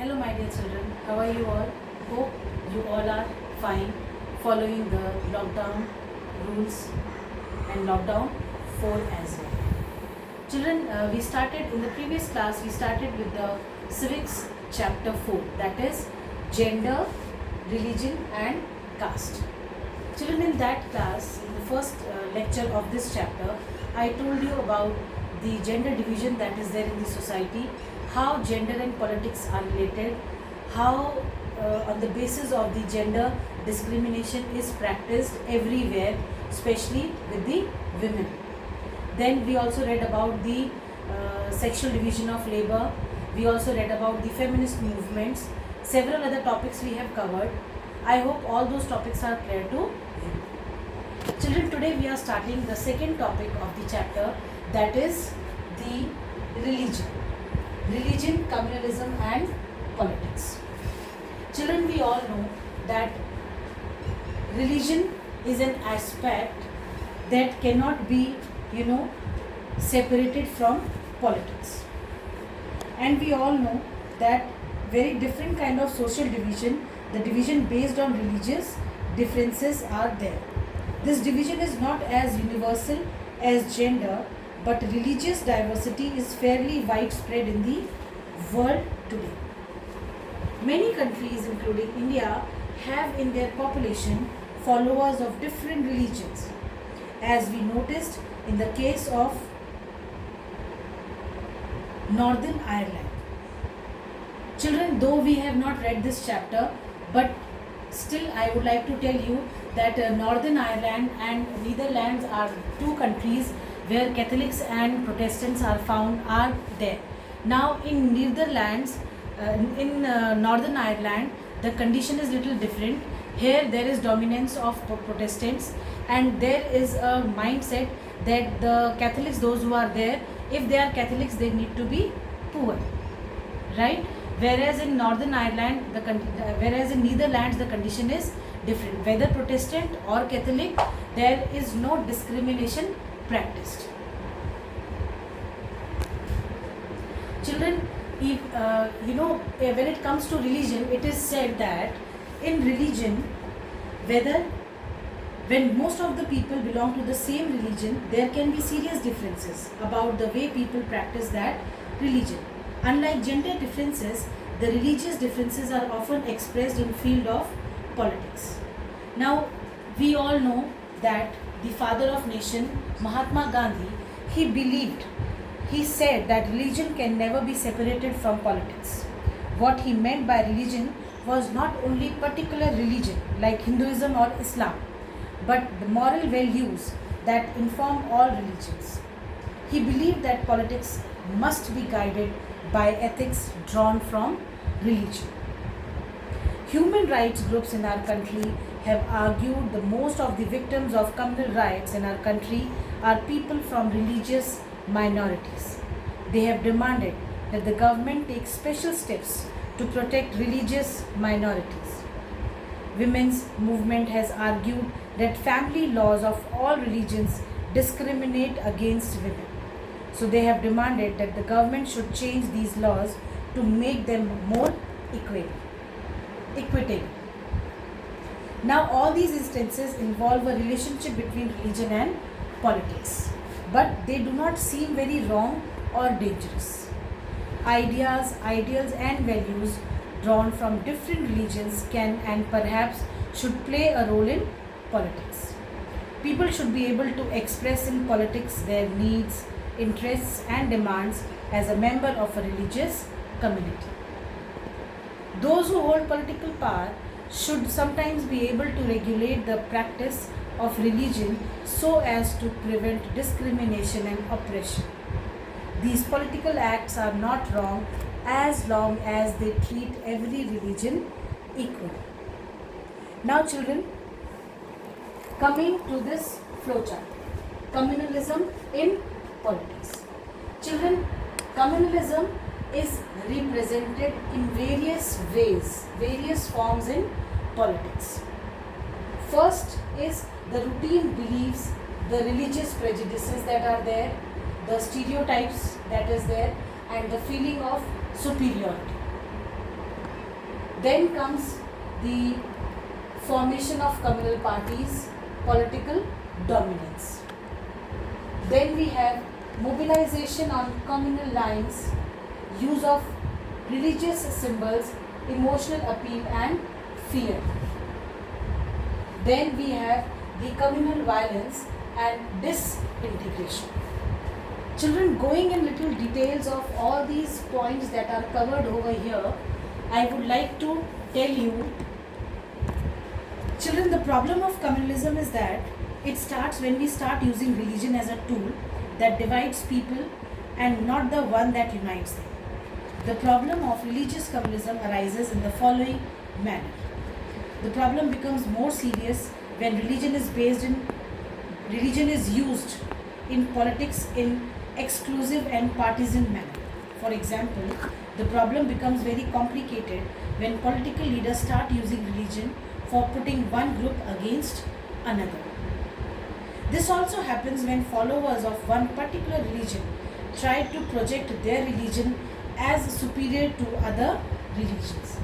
Hello my dear children, how are you all? Hope you all are fine following the lockdown rules and lockdown 4 as well. Children, we started in the previous class, we started with the civics chapter 4, that is gender, religion and caste. Children, in that class, in the first lecture of this chapter, I told you about the gender division that is there in the society, how gender and politics are related, how on the basis of the gender discrimination is practiced everywhere, especially with the women. Then we also read about the sexual division of labor. We also read about the feminist movements. Several other topics we have covered. I hope all those topics are clear to you. Children, today we are starting the second topic of the chapter, that is the religion. Religion, communalism and politics. Children, we all know that religion is an aspect that cannot be, separated from politics. And we all know that very different kind of social division, the division based on religious differences are there. This division is not as universal as gender, but religious diversity is fairly widespread in the world today. Many countries, including India, have in their population followers of different religions, as we noticed in the case of Northern Ireland. Children, though we have not read this chapter, but still I would like to tell you that Northern Ireland and Netherlands are two countries where Catholics and Protestants are found are there. Now in Netherlands, in Northern Ireland, the condition is little different. Here there is dominance of Protestants, and there is a mindset that the Catholics, those who are there, if they are Catholics, they need to be poor, right? Whereas in Northern Ireland, whereas in Netherlands, the condition is different. Whether Protestant or Catholic, there is no discrimination practiced. Children, if, when it comes to religion, it is said that in religion, when most of the people belong to the same religion, there can be serious differences about the way people practice that religion. Unlike gender differences, the religious differences are often expressed in field of politics. Now, we all know that the father of nation, Mahatma Gandhi, he said that religion can never be separated from politics. What he meant by religion was not only particular religion like Hinduism or Islam, but the moral values that inform all religions. He believed that politics must be guided by ethics drawn from religion. Human rights groups in our country have argued that most of the victims of communal riots in our country are people from religious minorities. They have demanded that the government take special steps to protect religious minorities. Women's movement has argued that family laws of all religions discriminate against women. So they have demanded that the government should change these laws to make them more equitable. Now all these instances involve a relationship between religion and politics, but they do not seem very wrong or dangerous. Ideas, ideals and values drawn from different religions can and perhaps should play a role in politics. People should be able to express in politics their needs, interests and demands as a member of a religious community. Those who hold political power should sometimes be able to regulate the practice of religion so as to prevent discrimination and oppression. These political acts are not wrong as long as they treat every religion equally. Now children, coming to this flowchart, communalism in politics. Children, communalism is represented in various ways, various forms in politics. First is the routine beliefs, the religious prejudices that are there, the stereotypes that is there, and the feeling of superiority. Then comes the formation of communal parties, political dominance. Then we have mobilization on communal lines, use of religious symbols, emotional appeal and fear. Then we have the communal violence and disintegration. Children, going in little details of all these points that are covered over here, I would like to tell you, children, the problem of communalism is that it starts when we start using religion as a tool that divides people and not the one that unites them. The problem of religious communalism arises in the following manner. The problem becomes more serious when religion is used in politics in exclusive and partisan manner. For example, the problem becomes very complicated when political leaders start using religion for putting one group against another. This also happens when followers of one particular religion try to project their religion as superior to other religions.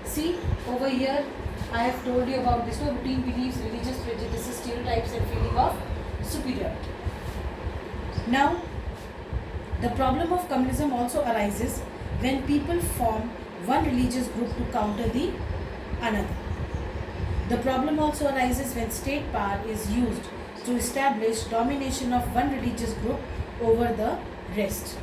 See, over here I have told you about this routine beliefs, religious prejudices, stereotypes and feeling of superiority. Now, the problem of communism also arises when people form one religious group to counter the another. The problem also arises when state power is used to establish domination of one religious group over the rest.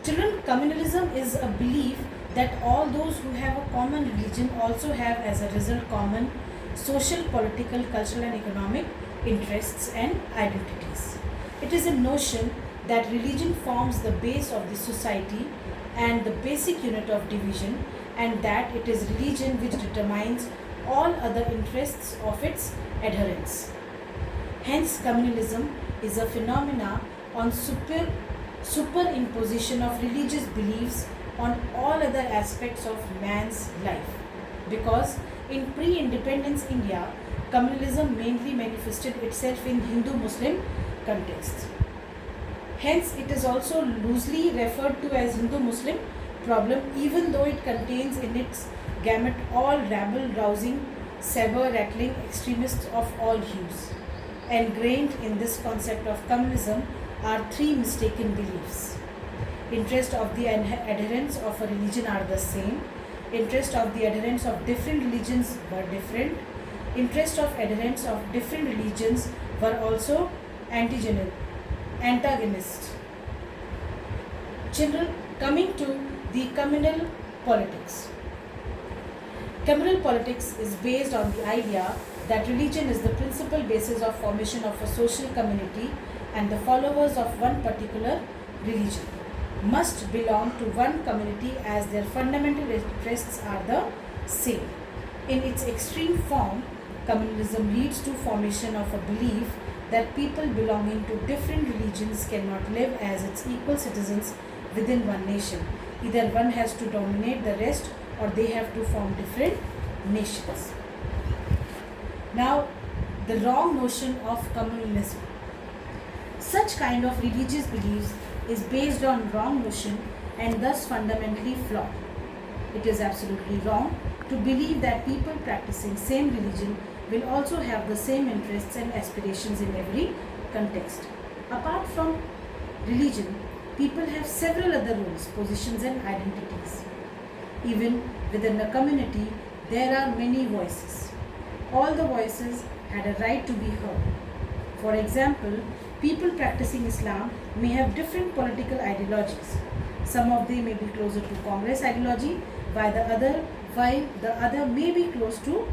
Children, communalism is a belief that all those who have a common religion also have as a result common social, political, cultural and economic interests and identities. It is a notion that religion forms the base of the society and the basic unit of division, and that it is religion which determines all other interests of its adherents. Hence, communalism is a phenomena on superimposition of religious beliefs on all other aspects of man's life. Because in pre-independence India, communalism mainly manifested itself in Hindu-Muslim context. Hence, it is also loosely referred to as Hindu-Muslim problem, even though it contains in its gamut all rabble-rousing, saber-rattling extremists of all hues. Ingrained in this concept of communism are three mistaken beliefs. Interest of the adherents of a religion are the same. Interest of the adherents of different religions were different. Interest of adherents of different religions were also antagonist. Children, coming to the communal politics. Communal politics is based on the idea that religion is the principal basis of formation of a social community, and the followers of one particular religion must belong to one community as their fundamental interests are the same. In its extreme form, communalism leads to formation of a belief that people belonging to different religions cannot live as its equal citizens within one nation. Either one has to dominate the rest or they have to form different nations. Now, the wrong notion of communalism. Such kind of religious beliefs is based on wrong notion and thus fundamentally flawed. It is absolutely wrong to believe that people practicing same religion will also have the same interests and aspirations in every context. Apart from religion, people have several other roles, positions and identities. Even within a community, there are many voices. All the voices had a right to be heard. For example, people practicing Islam may have different political ideologies. Some of them may be closer to Congress ideology, while the other may be close to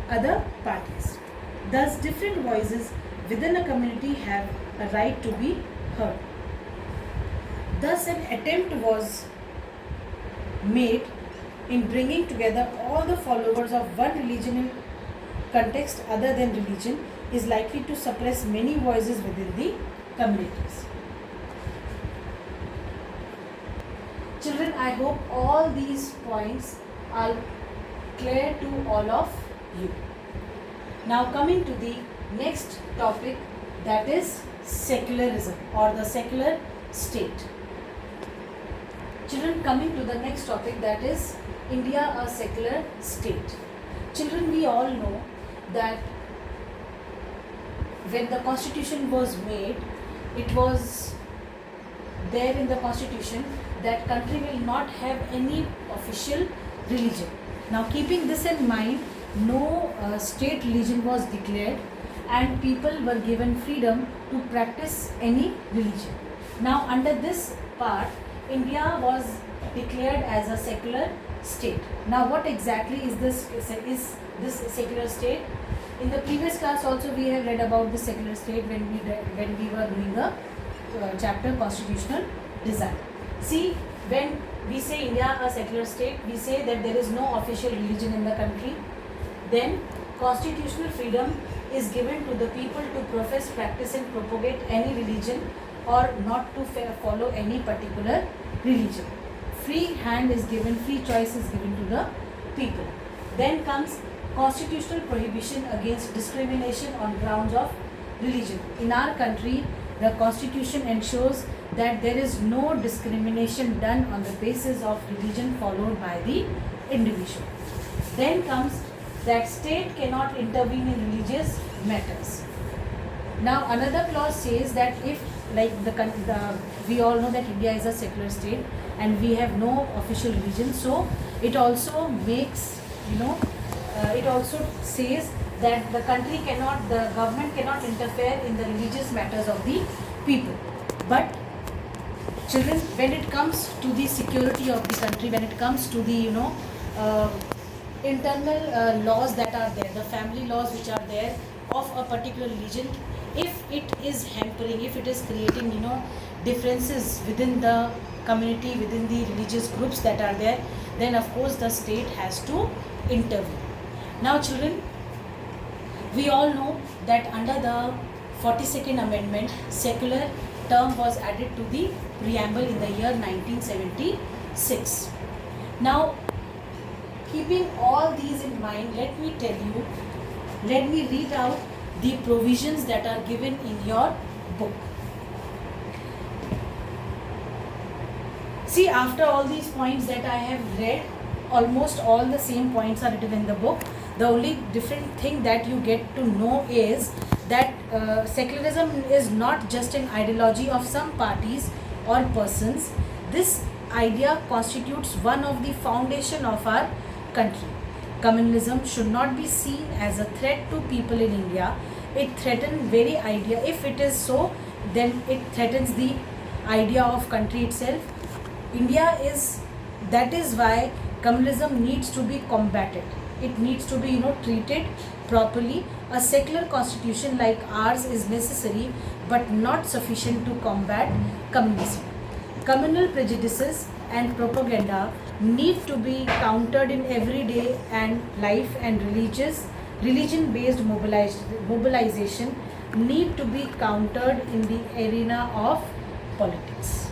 other parties. Thus, different voices within a community have a right to be heard. Thus, an attempt was made in bringing together all the followers of one religion in context other than religion is likely to suppress many voices within the communities. Children, I hope all these points are clear to all of you. Now coming to the next topic, that is secularism or the secular state. Children, coming to the next topic, that is India a secular state. Children, we all know that when the constitution was made, it was there in the constitution that country will not have any official religion. Now, keeping this in mind, no state religion was declared and people were given freedom to practice any religion. Now, under this part, India was declared as a secular state. Now, what exactly is this secular state? In the previous class also we have read about the secular state when we were doing a chapter constitutional design. See, when we say India a secular state, we say that there is no official religion in the country. Then constitutional freedom is given to the people to profess, practice and propagate any religion or not to follow any particular religion. Free hand is given, free choice is given to the people. Then comes constitutional prohibition against discrimination on grounds of religion. In our country, the constitution ensures that there is no discrimination done on the basis of religion followed by the individual. Then comes that state cannot intervene in religious matters. Now, another clause says that if, like we all know that India is a secular state and we have no official religion, so it also makes, it also says that the government cannot interfere in the religious matters of the people. But children, when it comes to the security of the country, when it comes to the internal laws that are there, the family laws which are there of a particular religion, if it is hampering, if it is creating differences within the community, within the religious groups that are there, then of course the state has to intervene. Now children, we all know that under the 42nd amendment, secular term was added to the preamble in the year 1976. Now, keeping all these in mind, let me read out the provisions that are given in your book. See, after all these points that I have read, almost all the same points are written in the book. The only different thing that you get to know is that secularism is not just an ideology of some parties or persons. This idea constitutes one of the foundation of our country. Communalism should not be seen as a threat to people in India. It threatens very idea. If it is so, then it threatens the idea of country itself. That is why communalism needs to be combated. It needs to be treated properly. A secular constitution like ours is necessary but not sufficient to combat communism. Communal prejudices and propaganda need to be countered in everyday and life, and religion-based mobilization need to be countered in the arena of politics.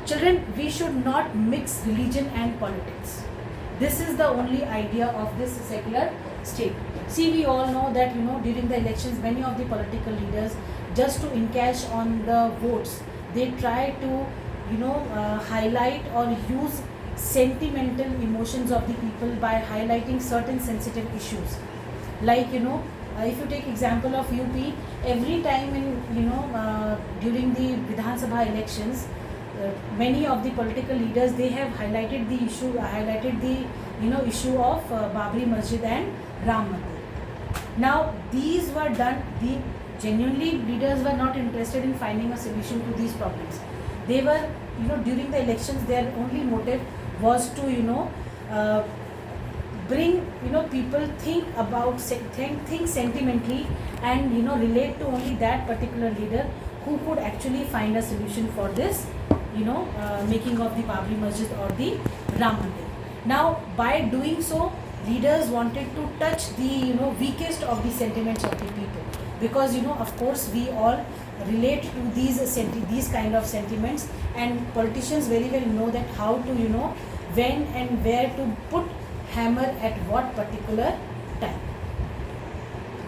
Children, we should not mix religion and politics. This is the only idea of this secular state. See, we all know that during the elections, many of the political leaders, just to encash on the votes, they try to highlight or use sentimental emotions of the people by highlighting certain sensitive issues. Like if you take example of UP, every time during the Vidhan Sabha elections, many of the political leaders, they have highlighted the issue of Babri Masjid and Ram Mandir. Now, these were done. The genuinely leaders were not interested in finding a solution to these problems. They were, during the elections, their only motive was to, bring, people think sentimentally and, relate to only that particular leader who could actually find a solution for this, making of the Babri Masjid or the Ram Mandir. Now, by doing so, leaders wanted to touch the, weakest of the sentiments of the people. Because, of course, we all relate to these kind of sentiments, and politicians very well know that how to, when and where to put hammer at what particular time.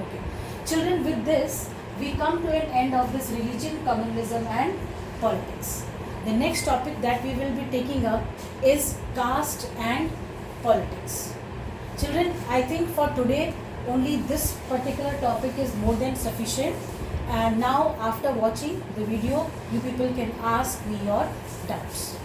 Okay. Children, with this, we come to an end of this religion, communalism and politics. The next topic that we will be taking up is caste and politics. Children, I think for today only this particular topic is more than sufficient, and now after watching the video you people can ask me your doubts.